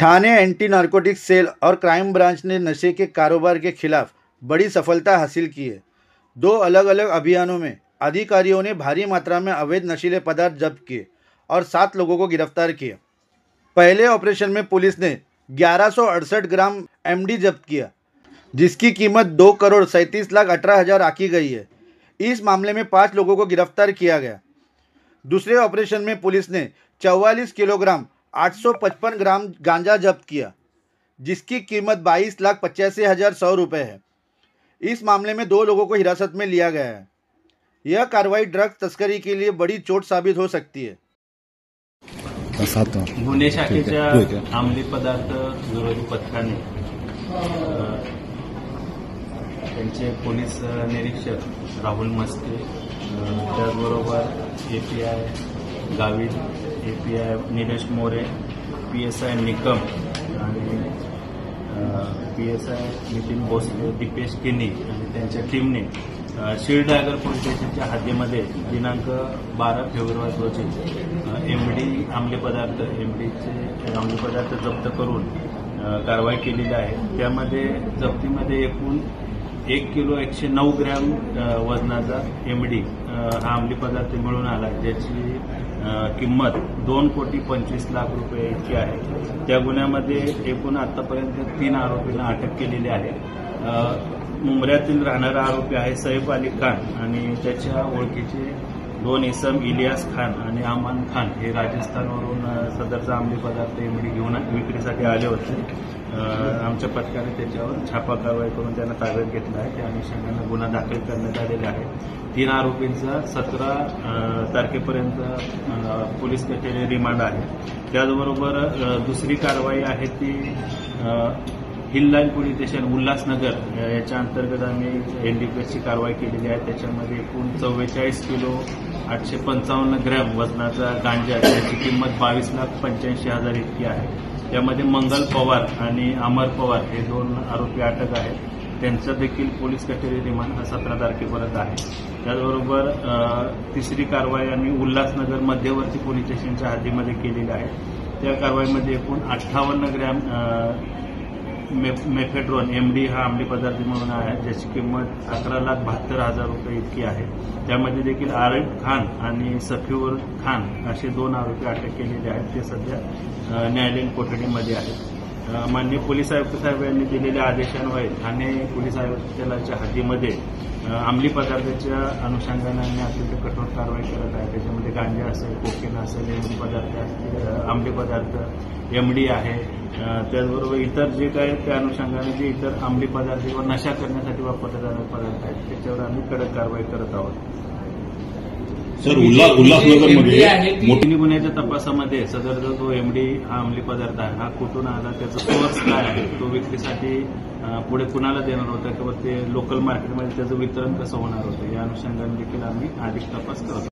Thane anti narcotics sale और crime branch ने नशे के कारोबार के खिलाफ बड़ी सफलता हासिल की है। 2 अलग अलग अभियानों में अधिकारियों ने भारी मात्रा में अवैध नशीले पदार्थ जब्त किए और 7 लोगों को गिरफ्तार किया। पहले ऑपरेशन में पुलिस ने 1168 ग्राम एमडी जब्त किया, जिसकी कीमत 2,37,18,000 आकी गई है। इस मामले में 5 लोगों को गिरफ्तार किया गया। दूसरे ऑपरेशन में पुलिस ने 44 किलोग्राम 855 ग्राम गांजा जब्त किया, जिसकी कीमत 22,85,100 रुपये है। इस मामले में 2 लोगों को हिरासत में लिया गया है। यह कार्रवाई ड्रग्स तस्करी के लिए बड़ी चोट साबित हो सकती है। गुन्हे शाखेच्या अंमली पदार्थ विरोधी पथकाने त्यांचे पोलीस निरीक्षक राहुल मस्के, त्याचबरोबर API Gavit, API Nilesh More, PSI Nikam आणि पीएसआय नितीन भोसले, दीपेश किनी आणि त्यांच्या टीमने शिरडागर पोलीस स्टेशनच्या हद्दीमध्ये दिनांक 12 फेब्रुवारी रोजी एमडी अंमली पदार्थ जप्त करून कारवाई केलेली आहे। त्यामध्ये जप्तीमध्ये एकूण 1 किलो 109 ग्रॅम वजनाचा एमडी हा अंमली पदार्थ मिळून आला, ज्याची किंमत 2,25,00,000 रुपये इतकी आहे। त्या गुन्ह्यामध्ये एकूण आतापर्यंत 3 आरोपींना अटक केलेली आहे। मुंब्र्यातील राहणारा आरोपी आहे सैफ अली खान आणि त्याच्या ओळखीचे 2 इसम इलियास खान आणि अमान खान हे राजस्थानवरून सदरचा अंमली पदार्थ एमडी घेऊन विक्रीसाठी आले होते। आमच्या पथकाने त्याच्यावर छापा कारवाई करून त्यांना ताब्यात घेतला आहे। त्या अनुषंगाने गुन्हा दाखल करण्यात आलेला आहे। 3 आरोपींचा 17 तारखेपर्यंत पोलीस कस्टडी रिमांड आहे। त्याचबरोबर दुसरी कारवाई आहे ती hill line police station Ulhasnagar याच्या अंतर्गत आम्ही एनडीपीएसची कारवाई केलेली आहे। त्याच्यामध्ये एकूण 44 किलो 855 ग्रॅम वजनाचा गांजा, त्याची किंमत 22,85,000 इतकी आहे। त्यामध्ये मंगल पवार आणि अमर पवार हे 2 आरोपी अटक आहेत। त्यांचं देखील पोलीस कस्टडी रिमांड हा 17 तारखेपर्यंत आहे। त्याचबरोबर तिसरी कारवाई आम्ही उल्हासनगर मध्यवर्ती पोलीस स्टेशनच्या हद्दीमध्ये केलेली आहे। त्या कारवाईमध्ये एकूण 58 ग्रॅम मेफेड्रोन एमडी हा अंमली पदार्थ म्हणून आहे, ज्याची किंमत 11,72,000 रुपये इतकी आहे। त्यामध्ये देखील आरिफ खान आणि सफीवर खान असे 2 आरोपी अटक केलेले आहेत। ते सध्या न्यायालयीन कोठडीमध्ये आहेत। माननीय पोलीस आयुक्त साहेब यांनी दिलेल्या आदेशान्वये ठाणे पोलीस आयुक्तालयाच्या हद्दीमध्ये अंमली पदार्थाच्या अनुषंगाने अत्यंत कठोर कारवाई करत आहे। त्याच्यामध्ये गांजा असेल, कोकेन असेल, एमडी पदार्थ असतील, अंमली पदार्थ एमडी आहे। त्याचबरोबर इतर जे काही त्या अनुषंगाने जे इतर अंमली पदार्थ किंवा नशा करण्यासाठी वापरले जाणारे पदार्थ आहेत त्याच्यावर आम्ही कडक कारवाई करत आहोत। सर, उल्हासनगरमध्ये मोठी गुन्ह्याच्या तपासामध्ये सदरचा जो एमडी हा अंमली पदार्थ आहे हा कुठून आला, त्याचा सोर्स काय आहे, तो विक्रीसाठी पुढे कुणाला देणार होता किंवा ते लोकल मार्केटमध्ये त्याचं वितरण कसं होणार होतं, या अनुषंगाने देखील आम्ही अधिक तपास करत आहोत।